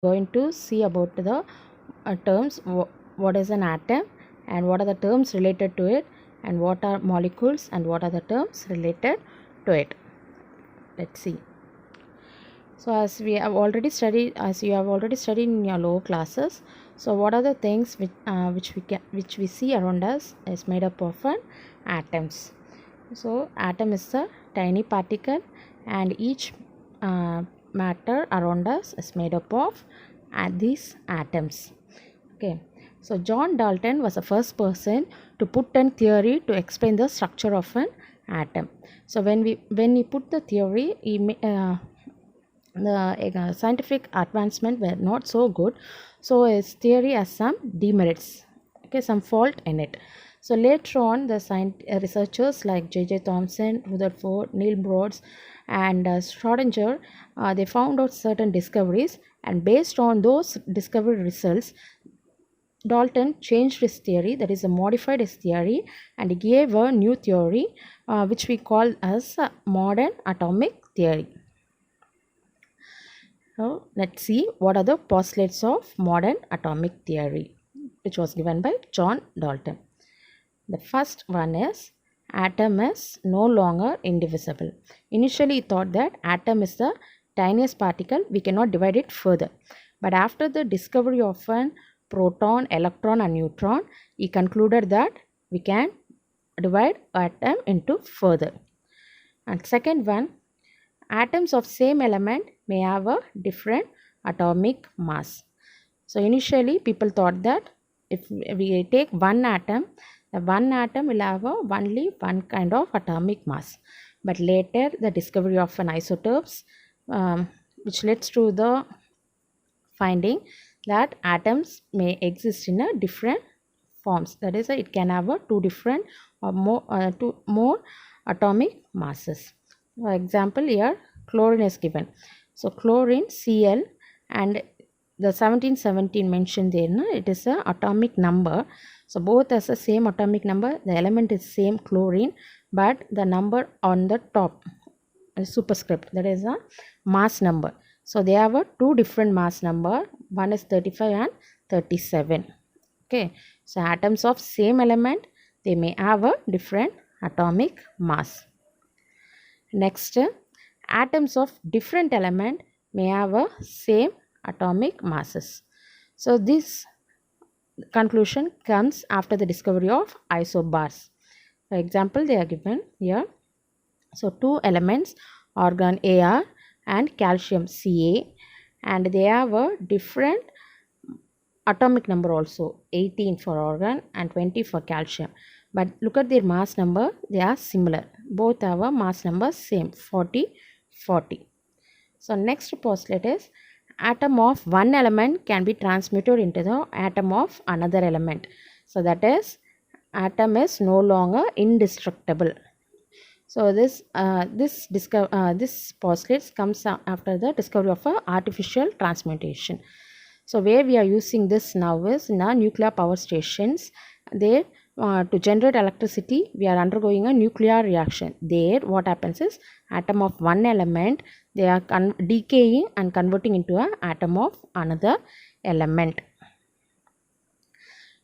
going to see about the terms, what is an atom and what are the terms related to it, and what are molecules and what are the terms related to it. Let's see. So as we have already studied, as you have already studied in your lower classes, so what are the things which we see around us is made up of atoms. So atom is a tiny particle, and each matter around us is made up of these atoms. Okay, so John Dalton was the first person to put a theory to explain the structure of an atom. So when he put the theory, the scientific advancement were not so good, so his theory has some demerits, okay, some fault in it. So later on, the researchers like J.J. Thomson, Rutherford, Neil Bohr, and Schrödinger, they found out certain discoveries, and based on those discovery results, Dalton changed his theory, that is, modified his theory, and he gave a new theory, which we call as modern atomic theory. Now, let's see what are the postulates of modern atomic theory, which was given by John Dalton. The first one is atom is no longer indivisible. Initially, he thought that atom is the tiniest particle, we cannot divide it further. But after the discovery of an proton, electron and neutron, he concluded that we can divide atom into further. And second one, atoms of same element may have a different atomic mass. So initially people thought that if we take one atom, the one atom will have only one kind of atomic mass. But later the discovery of an isotopes, which leads to the finding that atoms may exist in a different forms. That is, it can have two different or more atomic masses. For example, here chlorine is given. So chlorine Cl, and the 1717 mentioned there, it is a atomic number. So both has the same atomic number, the element is same chlorine, but the number on the top is superscript, that is a mass number. So they have two different mass number, one is 35 and 37. Okay, so atoms of same element, they may have a different atomic mass. Next, atoms of different element may have a same atomic masses. So this conclusion comes after the discovery of isobars. For example, they are given here. So two elements, argon Ar and calcium Ca, and they have a different atomic number also, 18 for argon and 20 for calcium. But look at their mass number, they are similar. Both have a mass number same, 40, 40. So next postulate is atom of one element can be transmuted into the atom of another element. So that is, atom is no longer indestructible. So this postulate comes after the discovery of artificial transmutation. So where we are using this now is in our nuclear power stations. There, to generate electricity, we are undergoing a nuclear reaction. There, what happens is atom of one element, they are decaying and converting into an atom of another element.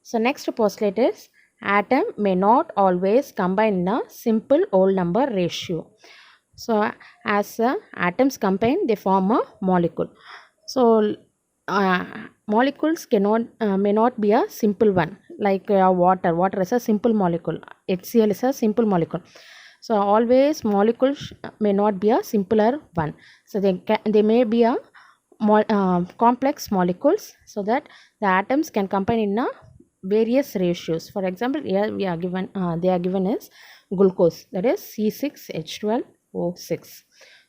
So next postulate is atom may not always combine in a simple whole number ratio. So as atoms combine, they form a molecule. So molecules may not be a simple one, like water is a simple molecule, HCl is a simple molecule. So always molecules may not be a simpler one, so they may be a complex molecules, so that the atoms can combine in a various ratios. For example, here we are given they are given as glucose, that is C6H12O6.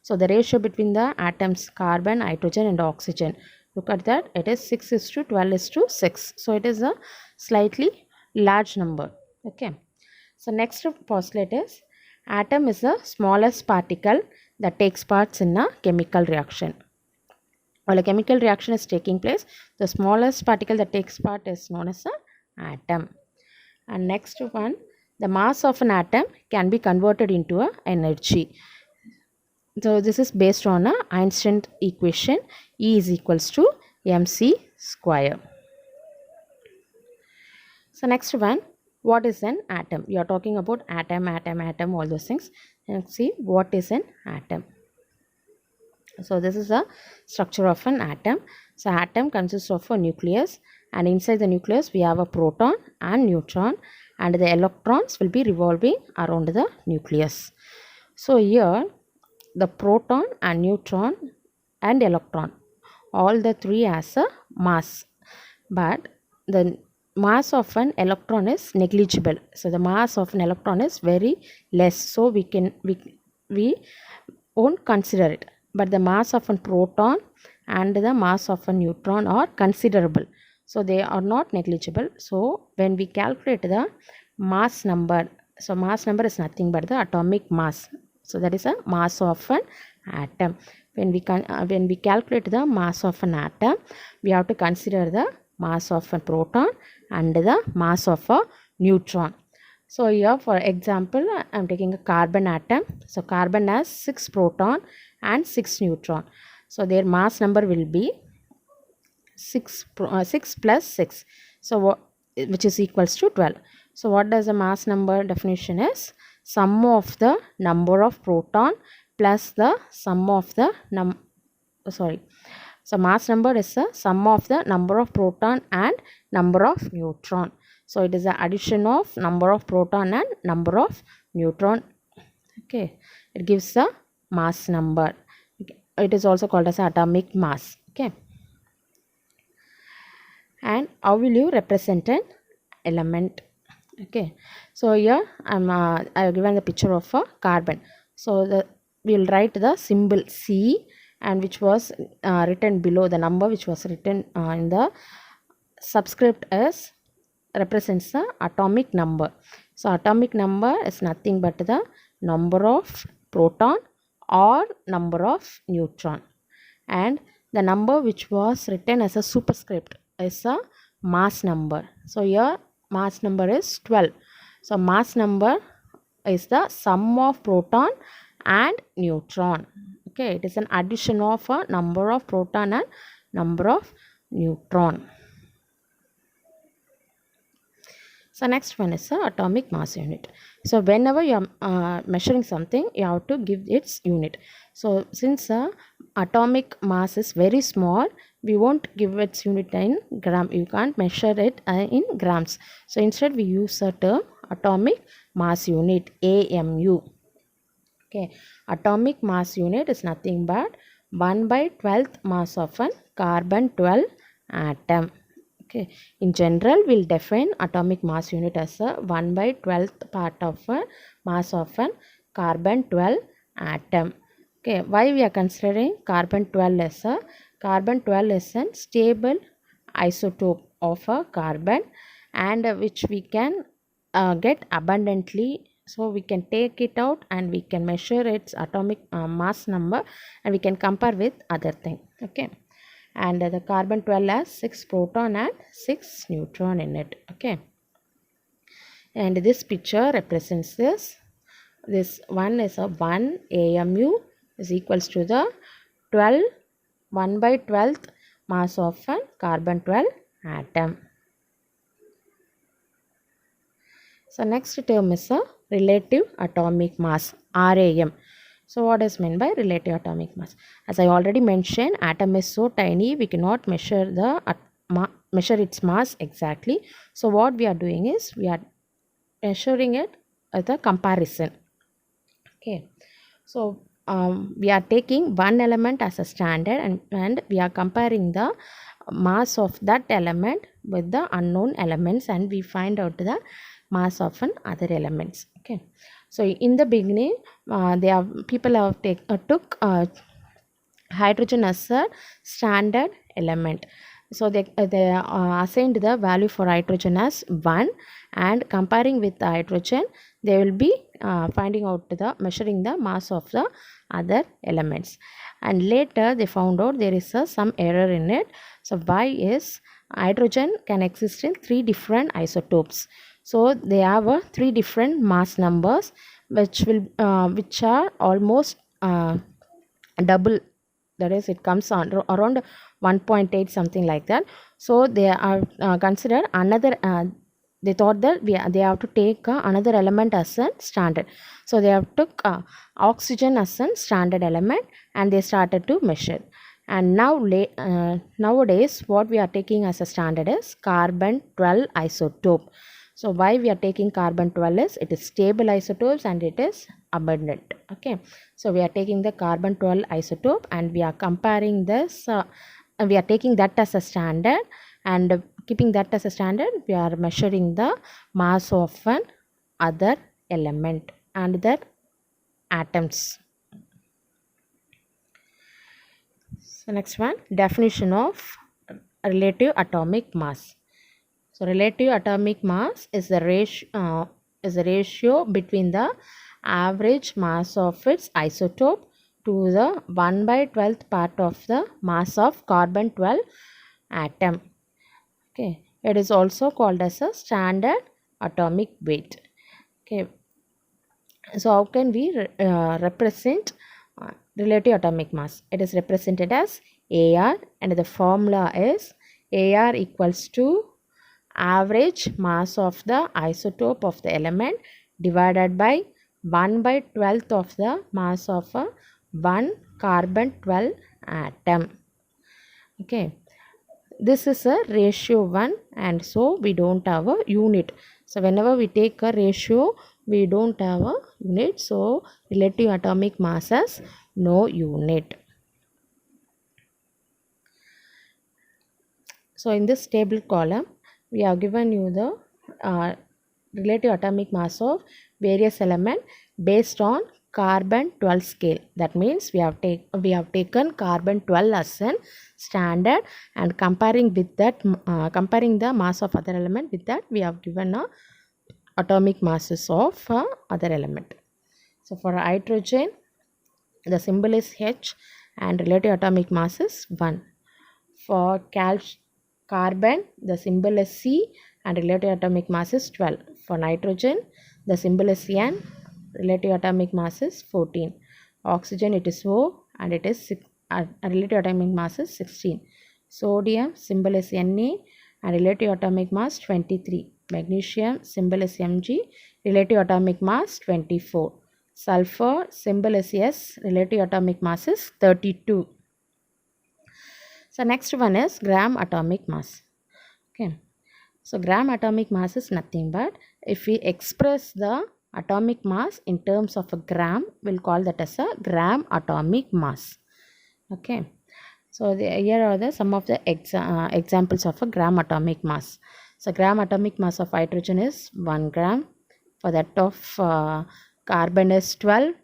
so the ratio between the atoms carbon, nitrogen and oxygen, look at that, it is 6:12:6. So it is a slightly large number. Okay. So next postulate is atom is the smallest particle that takes part in a chemical reaction. While a chemical reaction is taking place, the smallest particle that takes part is known as an atom. And next one, the mass of an atom can be converted into a energy. So this is based on a Einstein equation, E is equals to mc square. So next one, what is an atom? We are talking about atom, all those things. Let's see what is an atom. So this is the structure of an atom. So atom consists of a nucleus, and inside the nucleus we have a proton and neutron, and the electrons will be revolving around the nucleus. So here the proton and neutron and electron, all the three has a mass, but the mass of an electron is negligible. So the mass of an electron is very less, so we won't consider it. But the mass of a proton and the mass of a neutron are considerable, so they are not negligible. So when we calculate the mass number, so mass number is nothing but the atomic mass. So that is a mass of an atom. When we calculate the mass of an atom, we have to consider the mass of a proton and the mass of a neutron. So here for example, I am taking a carbon atom. So carbon has 6 proton and 6 neutron. So their mass number will be 6 plus 6. So which is equals to 12. So what does the mass number definition is? Sum of the number of proton plus the sum of the So mass number is the sum of the number of proton and number of neutron. So it is the addition of number of proton and number of neutron. Okay, it gives the mass number. It is also called as atomic mass. Okay, and how will you represent an element? Okay, so here I have given the picture of a carbon. So we will write the symbol C, and which was written below the number which was written in the subscript as represents the atomic number. So atomic number is nothing but the number of proton or number of neutron, and the number which was written as a superscript is a mass number. So here mass number is 12. So mass number is the sum of proton and neutron. Okay, it is an addition of a number of proton and number of neutron. So next one is the atomic mass unit. So whenever you are measuring something, you have to give its unit. So since atomic mass is very small, we won't give its unit in gram. You can't measure it in grams. So instead we use the term atomic mass unit, AMU. Okay, atomic mass unit is nothing but 1/12th mass of an carbon 12 atom. Okay, in general we'll define atomic mass unit as a 1/12th part of a mass of an carbon 12 atom. Okay, why we are considering carbon 12 as a carbon 12 is a stable isotope of a carbon, and which we can get abundantly. So we can take it out and we can measure its atomic mass number, and we can compare with other thing. Okay, and the carbon 12 has 6 proton and 6 neutron in it. Okay, and this picture represents this one is a 1 AMU is equals to the 1/12th mass of a carbon 12 atom. So next term is a relative atomic mass, RAM. So what is meant by relative atomic mass? As I already mentioned, atom is so tiny we cannot measure its mass exactly. So what we are doing is we are measuring it as a comparison. Okay, so we are taking one element as a standard, and we are comparing the mass of that element with the unknown elements, and we find out the mass of other elements. Okay, so in the beginning people have took hydrogen as a standard element. So they assigned the value for hydrogen as 1, and comparing with the hydrogen they will be measuring the mass of the other elements, and later they found out there is some error in it. So why is hydrogen can exist in 3 different isotopes. So they have 3 different mass numbers which are almost double. That is, it comes on around 1.8 something like that. So they are considered another they thought that they have to take another element as a standard. So they have took oxygen as a standard element and they started to measure. And now nowadays what we are taking as a standard is carbon 12 isotope. So why we are taking carbon 12 is it is stable isotopes and it is abundant. Okay, so we are taking the carbon 12 isotope and we are comparing this we are taking that as a standard, and keeping that as a standard we are measuring the mass of an other element and their atoms. So next one, definition of relative atomic mass. So relative atomic mass is the ratio between the average mass of its isotope to the 1/12th part of the mass of carbon 12 atom. Okay, it is also called as a standard atomic weight. Okay, so how can we represent relative atomic mass? It is represented as AR, and the formula is AR equals to average mass of the isotope of the element divided by 1/12th of the mass of a 1 carbon 12 atom. Okay, this is a ratio 1 and so we don't have a unit. So whenever we take a ratio we don't have a unit, so relative atomic mass has no unit. So in this table column we have given you the relative atomic mass of various element based on carbon 12 scale. That means we have taken carbon 12 as an standard and comparing with that comparing the mass of other element with that we have given a atomic masses of other element. So for hydrogen the symbol is H and relative atomic mass is 1. For carbon the symbol is C and relative atomic mass is 12. For nitrogen the symbol is N, relative atomic mass is 14. Oxygen it is O and it is relative atomic mass is 16. Sodium symbol is Na and relative atomic mass 23. Magnesium symbol is Mg, relative atomic mass 24. Sulfur symbol is S, relative atomic mass is 32. So next one is gram atomic mass. Okay, so gram atomic mass is nothing but if we express the atomic mass in terms of a gram, we'll call that as a gram atomic mass. Okay, so here are some of the examples of a gram atomic mass. So gram atomic mass of hydrogen is 1 gram. For that of carbon is 12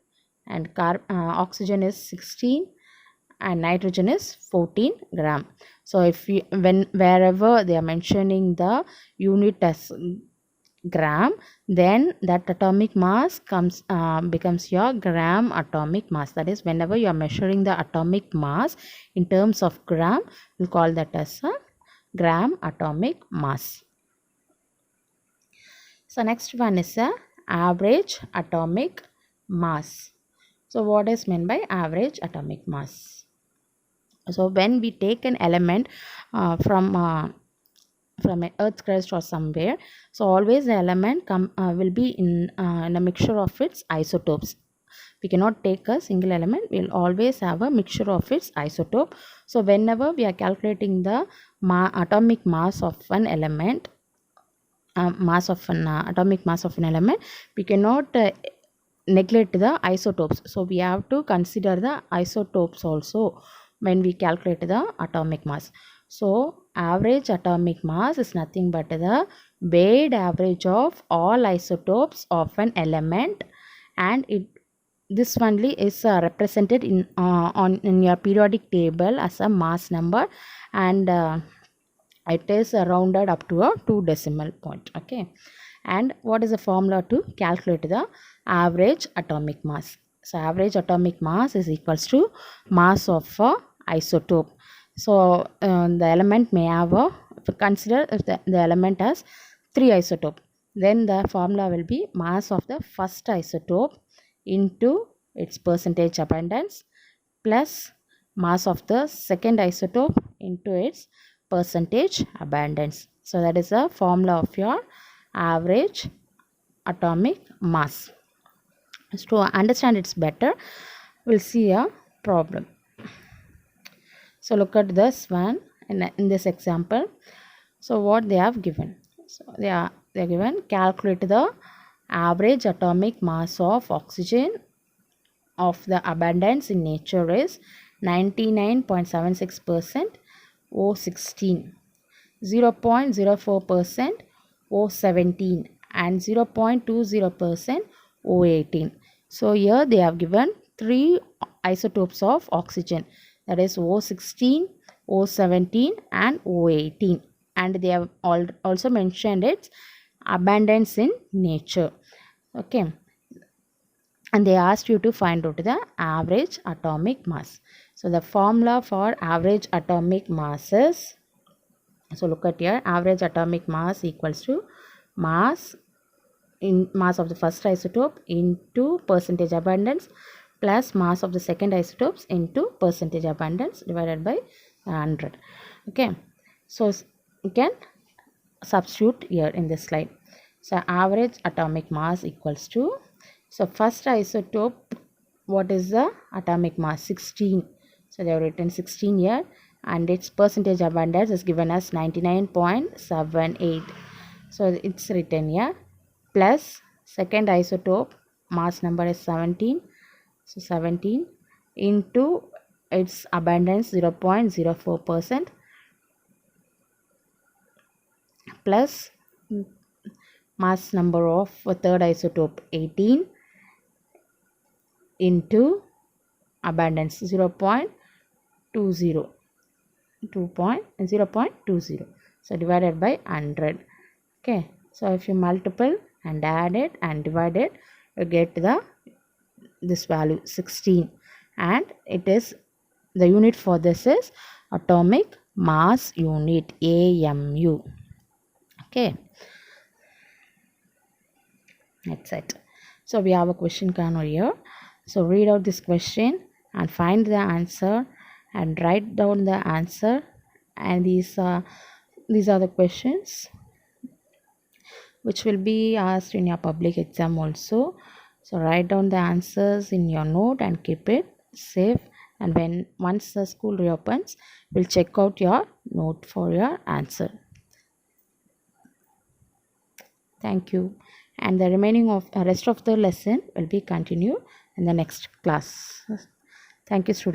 and oxygen is 16 and nitrogen is 14 gram. So if you wherever they are mentioning the unit as gram, then that atomic mass becomes your gram atomic mass. That is, whenever you are measuring the atomic mass in terms of gram, we'll call that as a gram atomic mass. So next one is a average atomic mass. So what is meant by average atomic mass? So when we take an element from an earth crust or somewhere, so always the element will be in a mixture of its isotopes. We cannot take a single element, we will always have a mixture of its isotope. So whenever we are calculating the atomic mass of an element, atomic mass of an element, we cannot neglect the isotopes. So we have to consider the isotopes also when we calculate the atomic mass. So average atomic mass is nothing but the weighted average of all isotopes of an element, and this only is represented in your periodic table as a mass number, and it is rounded up to a 2 decimal point. Okay, and what is the formula to calculate the average atomic mass? So average atomic mass is equals to mass of a isotope. So the element may have consider if the element has 3 isotopes, then the formula will be mass of the first isotope into its percentage abundance plus mass of the second isotope into its percentage abundance. So that is the formula of your average atomic mass. So to understand it's better, we'll see a problem. So look at this one in this example. So what they have given. So they are given, calculate the average atomic mass of oxygen of the abundance in nature is 99.76% O16, 0.04% O17 and 0.20% O18. So here they have given three isotopes of oxygen, that is O16, O17 and O18, and they have also mentioned its abundance in nature. Okay, and they asked you to find out the average atomic mass. So the formula for average atomic mass is, so look at here, average atomic mass equals to mass of the first isotope into percentage abundance plus mass of the second isotopes into percentage abundance divided by 100. Okay, so you can substitute here in this slide. So average atomic mass equals to, so first isotope, what is the atomic mass? 16. So they have written 16 here, and its percentage abundance is given as 99.78. So it's written here, plus second isotope mass number is 17. So 17 into its abundance 0.04% plus mass number of third isotope 18 into abundance 0.20. So divided by 100. Okay, so if you multiple and add it and divide it, you get this value 16, and it is, the unit for this is atomic mass unit, AMU. Okay, that's it. So we have a question corner here. So read out this question and find the answer and write down the answer, and these are the questions which will be asked in your public exam also. So write down the answers in your note and keep it safe, and once the school reopens, we'll check out your note for your answer. Thank you, and the remaining of rest of the lesson will be continued in the next class. Thank you, students.